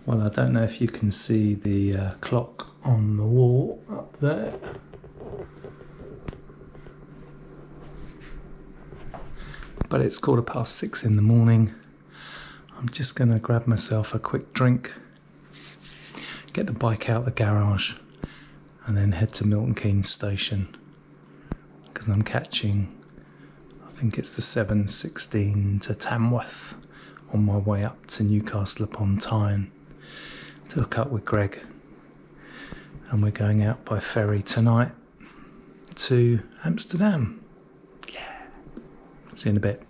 Well, I don't know if you can see the clock on the wall up there. But it's 6:15 in the morning. I'm just going to grab myself a quick drink, get the bike out the garage, and then head to Milton Keynes station. Because I'm catching, I think it's the 7:16 to Tamworth on my way up to Newcastle Upon Tyne to hook up with Greg. And we're going out by ferry tonight to Amsterdam. Yeah. See you in a bit.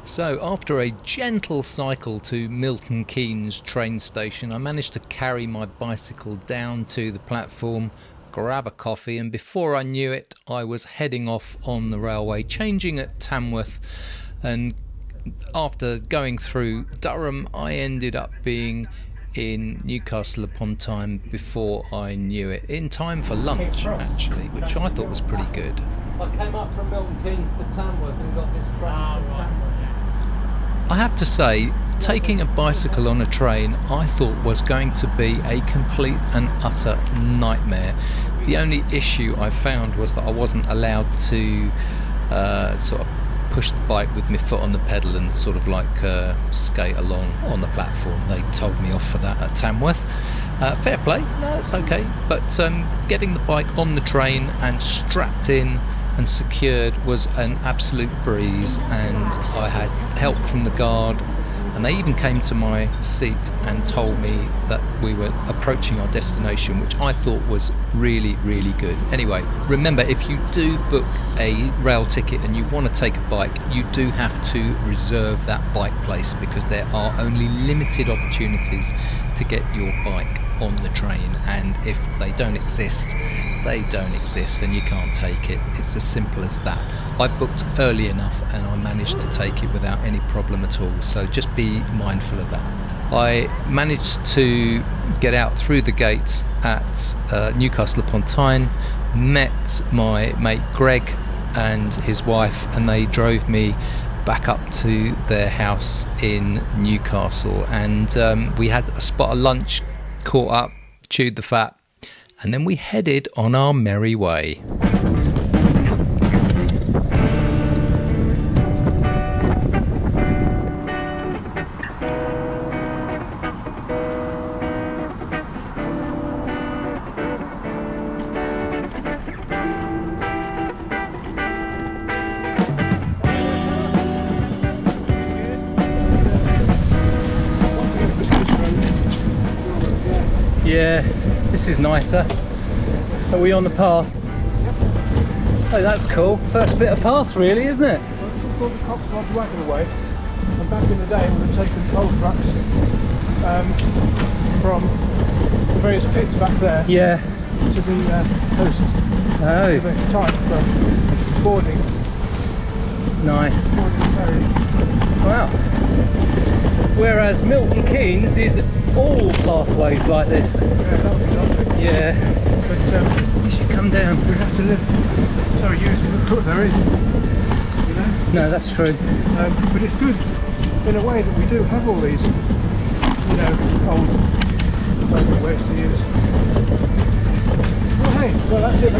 So after a gentle cycle to Milton Keynes train station, I managed to carry my bicycle down to the platform, grab a coffee, and before I knew it, I was heading off on the railway, changing at Tamworth, and after going through Durham, I ended up being in Newcastle upon Tyne before I knew it, in time for lunch actually, which I thought was pretty good. I came up from Milton Keynes to Tamworth and got this train from Tamworth. I have to say, taking a bicycle on a train I thought was going to be a complete and utter nightmare. The only issue I found was that I wasn't allowed to sort of push the bike with my foot on the pedal and sort of like skate along on the platform. They told me off for that at Tamworth. Fair play, no, it's okay. But getting the bike on the train and strapped in and secured was an absolute breeze, and I had help from the guard, and they even came to my seat and told me that we were approaching our destination, which I thought was really, really good. Anyway, remember, if you do book a rail ticket and you want to take a bike, you do have to reserve that bike place, because there are only limited opportunities to get your bike on the train, and if they don't exist, they don't exist and you can't take it. It's as simple as that. I booked early enough and I managed to take it without any problem at all, so just be mindful of that. I managed to get out through the gate at Newcastle upon Tyne, met my mate Greg and his wife, and they drove me back up to their house in Newcastle, and we had a spot of lunch, caught up, chewed the fat, and then we headed on our merry way. Yeah, this is nicer. Are we on the path? Oh, that's cool. First bit of path, really, isn't it? Well, the Cotswold wagon away, and back in the day we were taking coal trucks from the various pits back there, Yeah. to the coast. Oh, The time for boarding nice. ferry. Wow. Whereas Milton Keynes is all pathways like this. Yeah, lovely. Yeah. But You should come down. we have to live, sorry, using what there is, you know. No, that's true. But it's good in a way that we do have all these, you know, old ways to use. Well, hey, well that's it.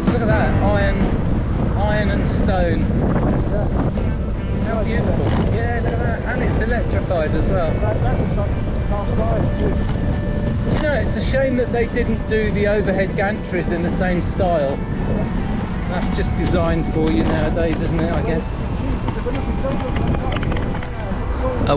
Look at that, iron and stone. How beautiful. Yeah, look at that. And it's electrified as well. That was like cast iron too. Do you know, it's a shame that they didn't do the overhead gantries in the same style. That's just designed for you nowadays, isn't it, I guess?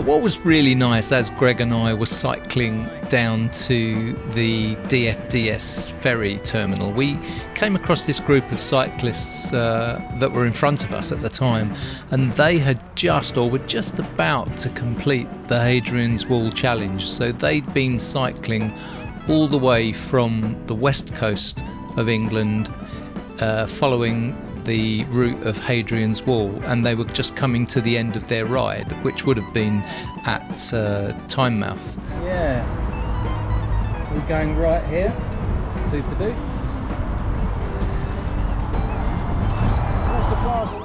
What was really nice, as Greg and I were cycling down to the DFDS ferry terminal, we came across this group of cyclists that were in front of us at the time, and they had just, or were just about to complete the Hadrian's Wall Challenge. So they'd been cycling all the way from the west coast of England, following the route of Hadrian's Wall, and they were just coming to the end of their ride, which would have been at Tynemouth. Yeah, We're going right here. Super Dukes. What's the plaza?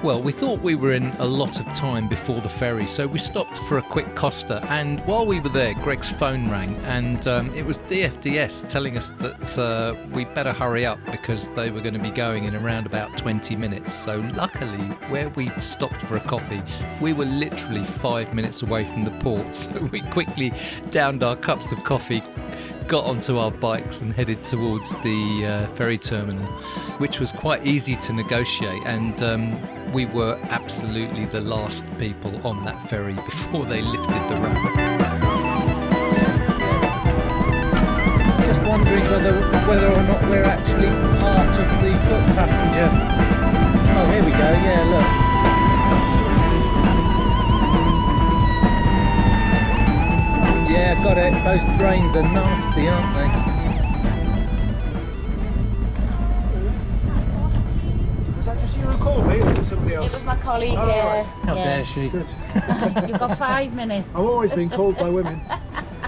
Well, we thought we were in a lot of time before the ferry, so we stopped for a quick Costa, and while we were there, Greg's phone rang, and it was DFDS telling us that we'd better hurry up because they were going to be going in around about 20 minutes. So luckily, where we'd stopped for a coffee, we were literally 5 minutes away from the port, so we quickly downed our cups of coffee, got onto our bikes and headed towards the ferry terminal, which was quite easy to negotiate, and we were absolutely the last people on that ferry before they lifted the rope. Just wondering whether or not we're actually part of the foot passenger. Oh, here we go, yeah, look. Yeah, got it. Those drains are nasty, aren't they? Me, or was it somebody else? It was my colleague. Oh, right. How dare she? Good. You've got 5 minutes. I've always been called by women.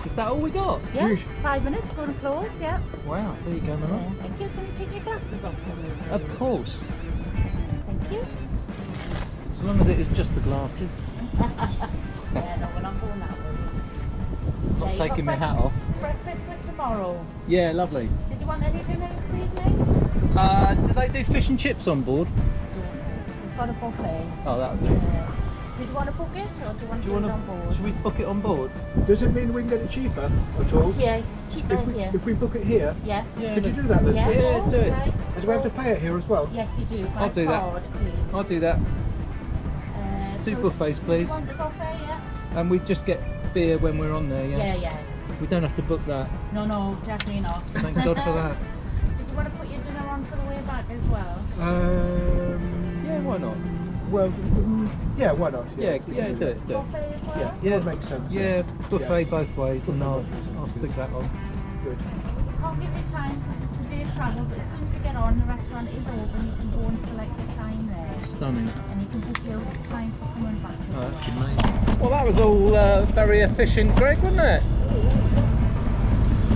Is that all we got? Yeah, 5 minutes, go and close, yeah. Wow, there you go, Yeah. man. Thank you. Can you take your glasses off for me? Of course. Thank you. So long as it is just the glasses. Yeah, no, we're not going that way. Not Yeah, taking you've my got hat off. Breakfast for tomorrow. Yeah, lovely. Did you want any dinner this evening? Do they do fish and chips on board? We've got a buffet. Oh, that would do. Did you want to book it or do you want to do it on board? Should we book it on board? Does it mean we can get it cheaper at all? Yeah, cheaper here. If we book it here, Yeah. could you do that then? Yeah, Yeah, do it. okay. Do we have to pay it here as well? Yes, you do. By I'll do that. card, please. I'll do that. 2 So buffets, please. You want the buffet, yeah? And we just get beer when we're on there, yeah? Yeah. We don't have to book that. No, definitely not. Thank God for that. Did you want to put your dinner on for the way back as well? Yeah, why not? Well, yeah, why not? Yeah, do it. Buffet as well? Yeah, that makes sense. Yeah, buffet both ways, and I'll stick that on. Good. We can't give you time because it's a day of travel, but as soon as you get on, the restaurant is open. You can go and select your time there. Stunning. And you can book your time for coming back. Oh, that's amazing. Well, that was all very efficient, Greg, wasn't it?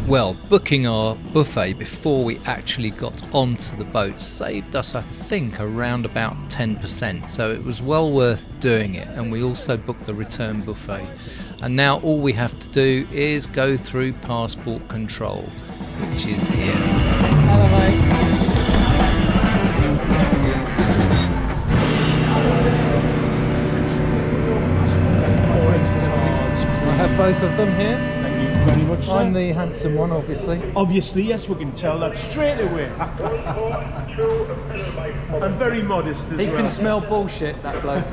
Well, booking our buffet before we actually got onto the boat saved us, I think, around about 10%. So it was well worth doing it. And we also booked the return buffet. And now all we have to do is go through passport control, which is here. Hello, mate. I have both of them here. Thank you very much, sir. I'm the handsome one, obviously. Obviously, yes, we can tell that straight away. I'm very modest as He well. can smell bullshit, that bloke.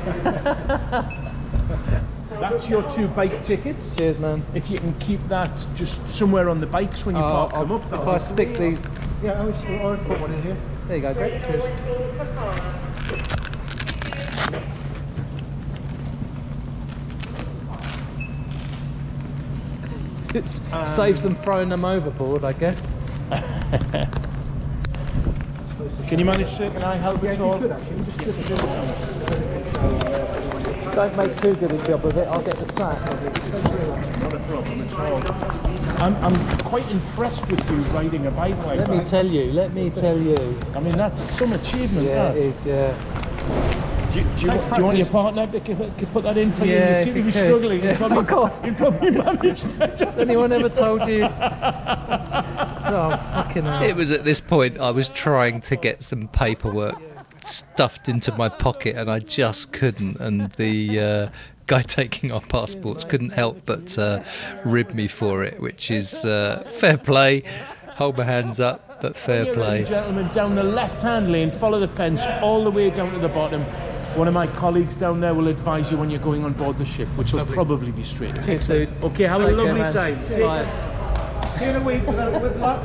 That's your 2 bike tickets. Cheers, man. If you can keep that just somewhere on the bikes when you park them up. If I stick these... Yeah, I'll put one in here. There you go, Greg. Cheers. It saves them throwing them overboard, I guess. Can you manage to? Can I help at all? Don't make too good a job of it, I'll get the sack. Not a problem at all. I'm quite impressed with you riding a bike like that. Let me tell you. I mean, that's some achievement. Yeah, that. it is, yeah. Do you want your partner to put that in for you? Yeah, You seem to be if you could. struggling. Yeah, fuck off. You probably managed. Has anyone ever told you? Oh, fucking hell. It was at this point I was trying to get some paperwork stuffed into my pocket and I just couldn't, and the guy taking our passports couldn't help but rib me for it, which is fair play. Hold my hands up, but fair Ladies play. and gentlemen, down the left-hand lane, follow the fence all the way down to the bottom. One of my colleagues down there will advise you when you're going on board the ship, which will probably be straight ahead. Cheers, dude. Okay, have a Take care, lovely man. time. Bye. See you in a week with luck.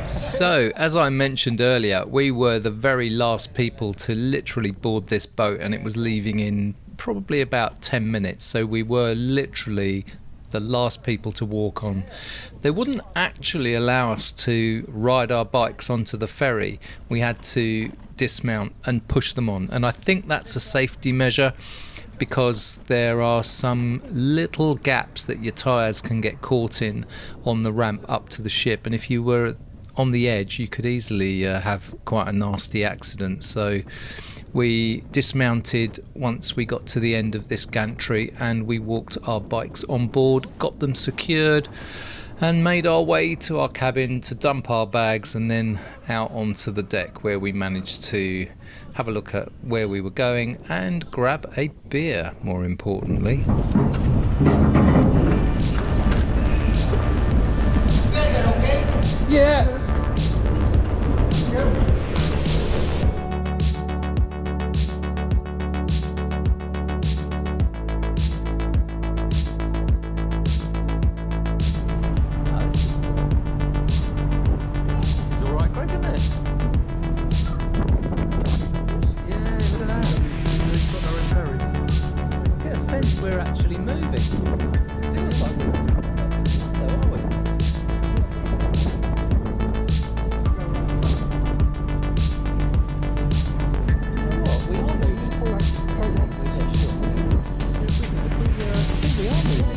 So, as I mentioned earlier, we were the very last people to literally board this boat, and it was leaving in probably about 10 minutes. So we were literally the last people to walk on. They wouldn't actually allow us to ride our bikes onto the ferry. We had to dismount and push them on, and I think that's a safety measure because there are some little gaps that your tyres can get caught in on the ramp up to the ship, and if you were on the edge you could easily have quite a nasty accident. So we dismounted once we got to the end of this gantry and we walked our bikes on board, got them secured, and made our way to our cabin to dump our bags and then out onto the deck, where we managed to have a look at where we were going and grab a beer, more importantly. Yeah. We're actually moving. Feels like we're so are we? What? We are moving. Yeah, sure. I think we are moving.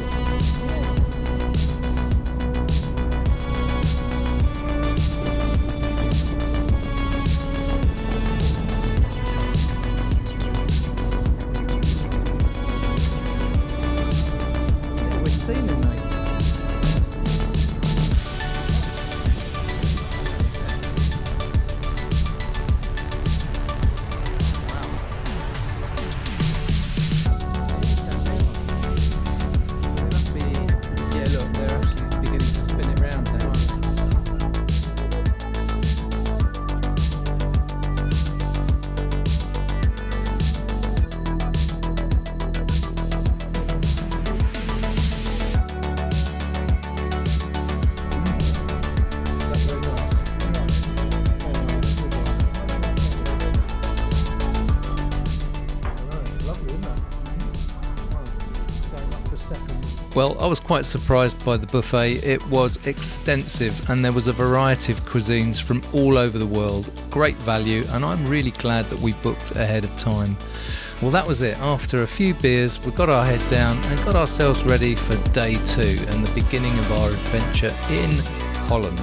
Well, I was quite surprised by the buffet. It was extensive and there was a variety of cuisines from all over the world. Great value, and I'm really glad that we booked ahead of time. Well, that was it. After a few beers, we got our head down and got ourselves ready for day 2 and the beginning of our adventure in Holland.